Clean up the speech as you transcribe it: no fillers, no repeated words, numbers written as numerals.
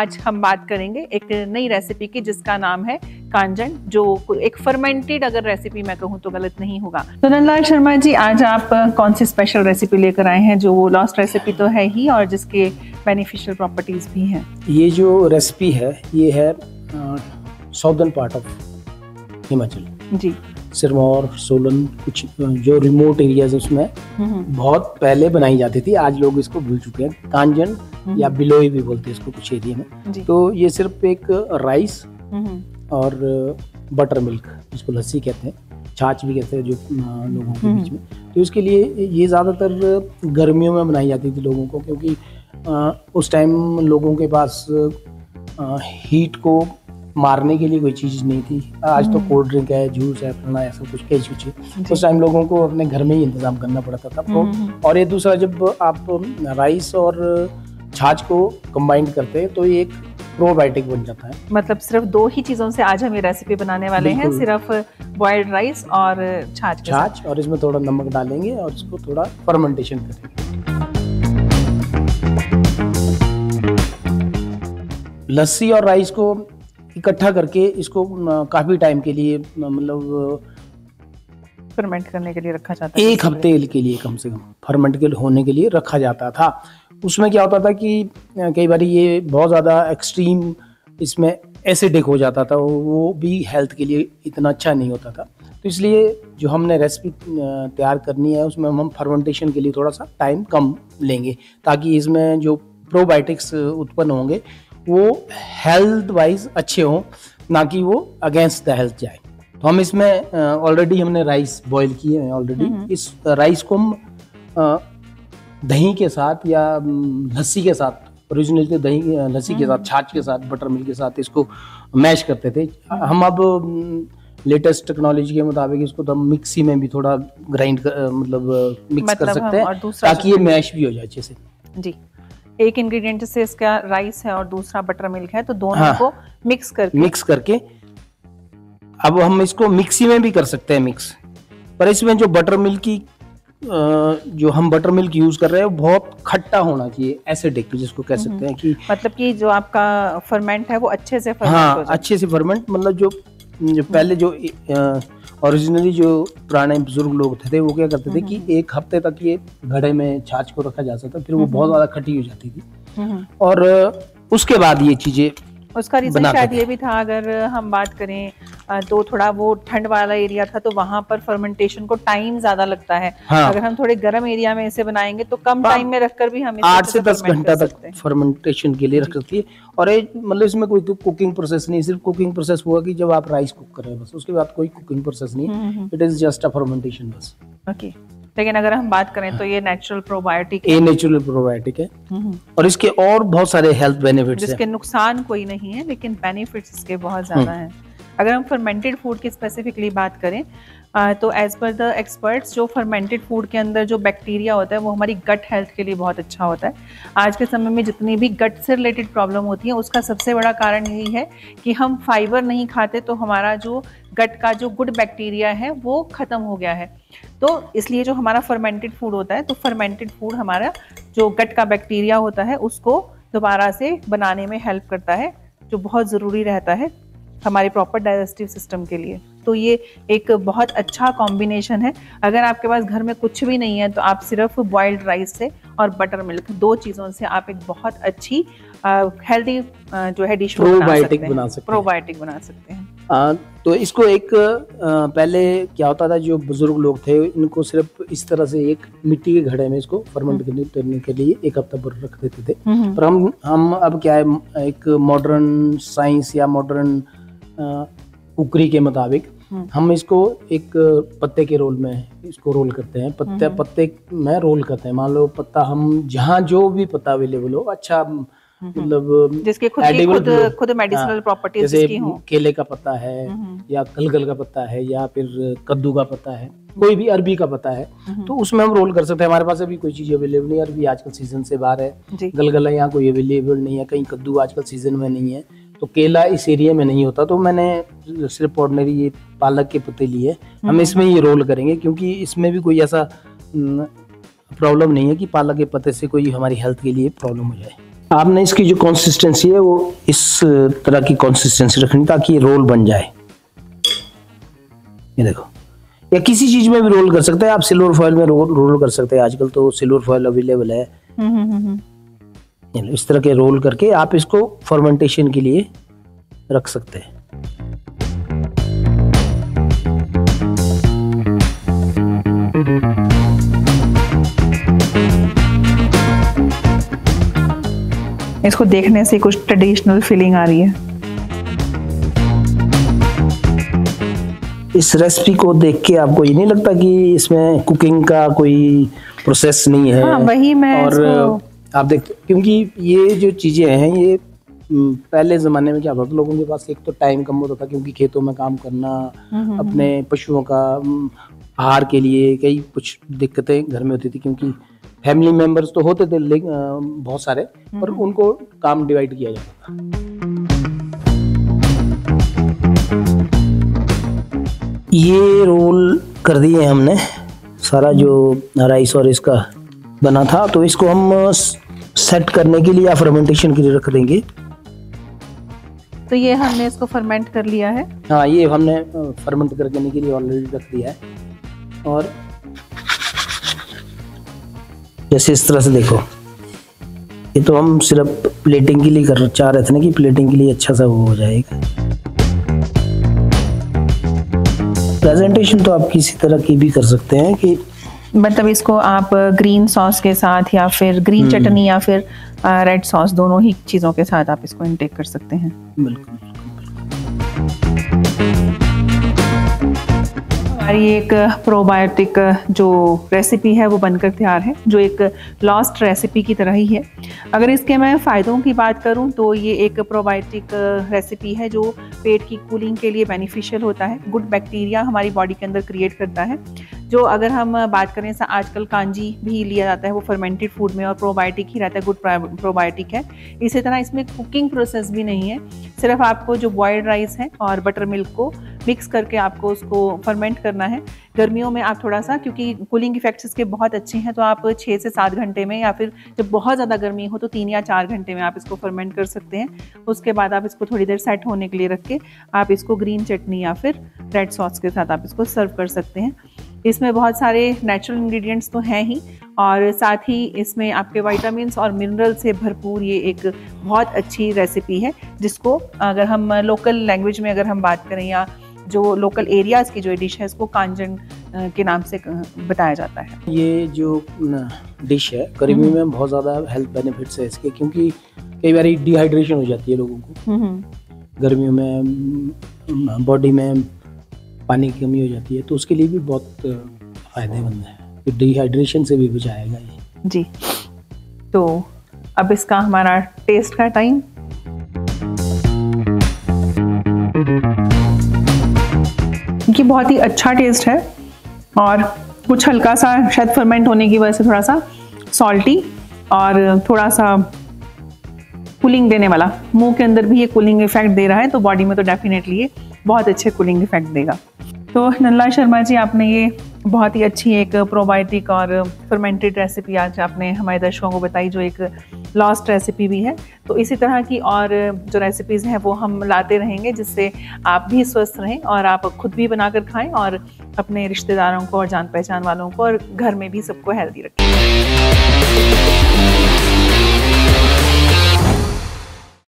आज हम बात करेंगे एक नई रेसिपी की जिसका नाम है कांजन, जो एक फर्मेंटेड अगर रेसिपी मैं कहूँ तो गलत नहीं होगा। तो नंदलाल शर्मा जी, आज आप कौन सी स्पेशल रेसिपी लेकर आए हैं जो लॉस्ट रेसिपी तो है ही और जिसके बेनिफिशियल प्रॉपर्टीज भी हैं? ये जो रेसिपी है ये है साउदर्न पार्ट ऑफ हिमाचल जी, सिरमौर, सोलन, कुछ जो रिमोट एरियाज उसमें बहुत पहले बनाई जाती थी। आज लोग इसको भूल चुके हैं। कांजन या बिलोई भी बोलते हैं इसको कुछ एरिया में। तो ये सिर्फ एक राइस और बटर मिल्क, जिसको लस्सी कहते हैं, छाछ भी कहते हैं जो लोगों के बीच में, तो इसके लिए ये ज़्यादातर गर्मियों में बनाई जाती थी लोगों को, क्योंकि उस टाइम लोगों के पास हीट को मारने के लिए कोई चीज़ नहीं थी। आज तो कोल्ड ड्रिंक है, जूस है, फलाना ऐसा कुछ कई चीज़ें उस टाइम लोगों को अपने घर में ही इंतजाम करना पड़ता था। तो और ये दूसरा, जब आप राइस और छाछ को कंबाइन करते हैं तो ये एक प्रोबायोटिक बन जाता है। मतलब सिर्फ दो ही चीज़ों से आज हम ये रेसिपी बनाने वाले हैं, सिर्फ बॉइल्ड राइस और छाछ, और इसमें थोड़ा नमक डालेंगे और इसको थोड़ा फर्मेंटेशन करेंगे। लस्सी और राइस को इकट्ठा करके इसको काफ़ी टाइम के लिए, मतलब फर्मेंट करने के लिए रखा जाता है। एक हफ्ते के लिए कम से कम फर्मेंट के होने के लिए रखा जाता था। उसमें क्या होता था कि कई बार ये बहुत ज़्यादा एक्सट्रीम इसमें एसिडिक हो जाता था, वो भी हेल्थ के लिए इतना अच्छा नहीं होता था। तो इसलिए जो हमने रेसिपी तैयार करनी है उसमें हम फर्मेंटेशन के लिए थोड़ा सा टाइम कम लेंगे, ताकि इसमें जो प्रोबायोटिक्स उत्पन्न होंगे वो हेल्थ वाइज अच्छे हों, ना कि वो अगेंस्ट द हेल्थ जाए। तो हम इसमें ऑलरेडी हमने राइस बॉईल किए हैं ऑलरेडी। इस राइस को हम दही के साथ या लस्सी के साथ, ओरिजिनल के दही लस्सी के साथ, छाछ के साथ, बटर मिल्क के साथ इसको मैश करते थे। हम अब लेटेस्ट टेक्नोलॉजी के मुताबिक इसको तो हम मिक्सी में भी थोड़ा ग्राइंड मतलब मिक्स कर सकते हैं, ताकि ये मैश भी हो जाए अच्छे से जी। एक इंग्रेडिएंट से इसका राइस है और दूसरा बटर मिल्क है, तो दोनों को मिक्स करके अब हम इसको मिक्सी में भी कर सकते हैं मिक्स। पर इसमें जो बटर मिल्क की जो हम बटर मिल्क यूज कर रहे हैं वो बहुत खट्टा होना चाहिए, एसिडिक जिसको कह सकते हैं, कि मतलब कि जो आपका फर्मेंट है वो अच्छे से फर्मेंट हो जाए। अच्छे से फर्मेंट, मतलब जो पहले जो ओरिजिनली जो पुराने बुजुर्ग लोग थे वो क्या करते थे कि एक हफ्ते तक ये घड़े में छाछ को रखा जा सकता, फिर वो बहुत ज्यादा खट्टी हो जाती थी और उसके बाद ये चीजें, उसका रीजन शायद ये भी था, अगर हम बात करें तो थोड़ा वो ठंड वाला एरिया था तो वहां पर फर्मेंटेशन को टाइम ज्यादा लगता है। अगर हम थोड़े गर्म एरिया में इसे बनाएंगे तो कम टाइम में रखकर भी हम 8 से 10 घंटा तक फर्मेंटेशन के लिए रख सकती है। और मतलब इसमें कोई कुकिंग प्रोसेस नहीं, सिर्फ कुकिंग प्रोसेस हुआ कि जब आप राइस कुक कर रहे हैं बस, उसके बाद कोई कुकिंग प्रोसेस नहीं, it is just a fermentation बस। ओके, लेकिन अगर हम बात करें तो ये नेचुरल प्रोबायोटिक है, नेचुरल प्रोबायोटिक है और इसके और बहुत सारे हेल्थ बेनिफिट्स हैं। जिसके नुकसान कोई नहीं है लेकिन बेनिफिट्स इसके बहुत ज्यादा हैं। अगर हम फर्मेंटेड फूड की स्पेसिफिकली बात करें तो एज पर द एक्सपर्ट्स, जो फर्मेंटेड फूड के अंदर जो बैक्टीरिया होता है वो हमारी गट हेल्थ के लिए बहुत अच्छा होता है। आज के समय में जितनी भी गट से रिलेटेड प्रॉब्लम होती है उसका सबसे बड़ा कारण यही है कि हम फाइबर नहीं खाते, तो हमारा जो गट का जो गुड बैक्टीरिया है वो ख़त्म हो गया है। तो इसलिए जो हमारा फर्मेंटेड फूड होता है, तो फर्मेंटेड फूड हमारा जो गट का बैक्टीरिया होता है उसको दोबारा से बनाने में हेल्प करता है, जो बहुत ज़रूरी रहता है हमारे प्रॉपर डाइजेस्टिव सिस्टम के लिए। तो ये एक बहुत अच्छा कॉम्बिनेशन है। अगर आपके पास घर में कुछ भी नहीं है तो आप सिर्फ बॉइल्ड राइस से और बटर मिल्क, दो चीज़ों से आप एक बहुत अच्छी हेल्दी जो है डिश प्रोबायोटिक बना सकते हैं। तो इसको एक पहले क्या होता था, जो बुजुर्ग लोग थे इनको सिर्फ इस तरह से एक मिट्टी के घड़े में इसको फर्मेंट करने के लिए एक हफ्ता भर रख देते थे। पर हम अब क्या है, एक मॉडर्न साइंस या मॉडर्न कुकरी के मुताबिक हम इसको एक पत्ते के रोल में इसको रोल करते हैं। पत्ते में रोल करते हैं। मान लो पत्ता, हम जहाँ जो भी पत्ता अवेलेबल हो, अच्छा मतलब जिसके खुद मेडिसिनल प्रॉपर्टीज, जैसे केले का पत्ता है या गलगल का पत्ता है या फिर कद्दू का पत्ता है, कोई भी अरबी का पत्ता है, तो उसमें हम रोल कर सकते हैं। हमारे पास अभी कोई चीज अवेलेबल नहीं है, अरबी आजकल सीजन से बाहर है, गलगल यहाँ कोई अवेलेबल नहीं है, कहीं कद्दू आजकल सीजन में नहीं है, तो केला इस एरिया में नहीं होता, तो मैंने सिर्फ ऑर्डिनरी ये पालक के पत्ते लिए, हम इसमें ये रोल करेंगे, क्योंकि इसमें भी कोई ऐसा प्रॉब्लम नहीं है कि पालक के पत्ते से कोई हमारी हेल्थ के लिए प्रॉब्लम हो जाए। आपने इसकी जो कंसिस्टेंसी है वो इस तरह की कंसिस्टेंसी रखनी ताकि ये रोल बन जाए। ये देखो, या किसी चीज में भी रोल कर सकते हैं आप, सिल्वर फॉइल में रोल कर सकते हैं, आजकल तो सिल्वर फॉइल अवेलेबल है। इस तरह के रोल करके आप इसको फर्मेंटेशन के लिए रख सकते हैं। इसको देखने से कुछ ट्रेडिशनल फीलिंग आ रही है। इस रेसिपी को देख के आपको ये नहीं लगता कि इसमें कुकिंग का कोई प्रोसेस नहीं है? हाँ, वही मैं और आप देखते, क्योंकि ये जो चीजें हैं ये पहले जमाने में क्या होता था, लोगों के पास एक तो टाइम कम होता था क्योंकि खेतों में काम करना, अपने पशुओं का आहार के लिए कई कुछ दिक्कतें घर में होती थी, क्योंकि फैमिली मेंबर्स तो होते थे बहुत सारे, पर उनको काम डिवाइड किया जाता था। ये रोल कर दिए हमने सारा जो राइस और इसका बना था, तो इसको हम सेट करने के लिए या फर्मेंटेशन के लिए रख देंगे। तो ये हमने इसको फर्मेंट कर लिया है। हाँ, ये हमने फर्मेंट करने के लिए ऑलरेडी रख दिया है। और जैसे इस तरह से देखो, ये तो हम सिर्फ प्लेटिंग के लिए चाह रहे थे ना, कि प्लेटिंग के लिए अच्छा सा वो हो जाएगा। प्रेजेंटेशन तो आप किसी तरह की भी कर सकते हैं, कि मतलब इसको आप ग्रीन सॉस के साथ या फिर ग्रीन चटनी या फिर रेड सॉस, दोनों ही चीज़ों के साथ आप इसको इनटेक कर सकते हैं। बिल्कुल। हमारी एक प्रोबायोटिक जो रेसिपी है वो बनकर तैयार है, जो एक लॉस्ट रेसिपी की तरह ही है। अगर इसके मैं फ़ायदों की बात करूं तो ये एक प्रोबायोटिक रेसिपी है जो पेट की कूलिंग के लिए बेनिफिशियल होता है, गुड बैक्टीरिया हमारी बॉडी के अंदर क्रिएट करता है। जो अगर हम बात करें आजकल कांजी भी लिया जाता है, वो फर्मेंटेड फूड में, और प्रोबायोटिक ही रहता है, गुड प्रोबायोटिक है। इसी तरह इसमें कुकिंग प्रोसेस भी नहीं है, सिर्फ आपको जो बॉयल्ड राइस है और बटर मिल्क को मिक्स करके आपको उसको फर्मेंट करना है। गर्मियों में आप थोड़ा सा, क्योंकि कूलिंग इफेक्ट्स इसके बहुत अच्छे हैं, तो आप 6 से 7 घंटे में, या फिर जब बहुत ज़्यादा गर्मी हो तो 3 या 4 घंटे में आप इसको फर्मेंट कर सकते हैं। उसके बाद आप इसको थोड़ी देर सेट होने के लिए रख के आप इसको ग्रीन चटनी या फिर रेड सॉस के साथ आप इसको सर्व कर सकते हैं। इसमें बहुत सारे नेचुरल इंग्रेडिएंट्स तो हैं ही, और साथ ही इसमें आपके विटामिन्स और मिनरल से भरपूर ये एक बहुत अच्छी रेसिपी है, जिसको अगर हम लोकल लैंग्वेज में अगर हम बात करें या जो लोकल एरियाज़ की जो डिश है, इसको कांजन के नाम से बताया जाता है। ये जो डिश है गर्मी में बहुत ज़्यादा हेल्थ बेनिफिट्स है इसके, क्योंकि कई बार डिहाइड्रेशन हो जाती है लोगों को गर्मियों में, बॉडी में पानी की कमी हो जाती है, तो उसके लिए भी बहुत फायदेमंद है, डिहाइड्रेशन से भी बचाएगा ये। जी, तो अब इसका हमारा टेस्ट का टाइम। कि बहुत ही अच्छा टेस्ट है, और कुछ हल्का सा शायद फर्मेंट होने की वजह से थोड़ा सा सॉल्टी और थोड़ा सा कूलिंग देने वाला, मुंह के अंदर भी ये कूलिंग इफेक्ट दे रहा है, तो बॉडी में तो डेफिनेटली ये बहुत अच्छे कूलिंग इफेक्ट देगा। तो नंदलाल शर्मा जी, आपने ये बहुत ही अच्छी एक प्रोबायोटिक और फर्मेंटेड रेसिपी आज आपने हमारे दर्शकों को बताई, जो एक लॉस्ट रेसिपी भी है। तो इसी तरह की और जो रेसिपीज़ हैं वो हम लाते रहेंगे, जिससे आप भी स्वस्थ रहें और आप खुद भी बनाकर खाएं और अपने रिश्तेदारों को और जान पहचान वालों को और घर में भी सबको हेल्दी रखें।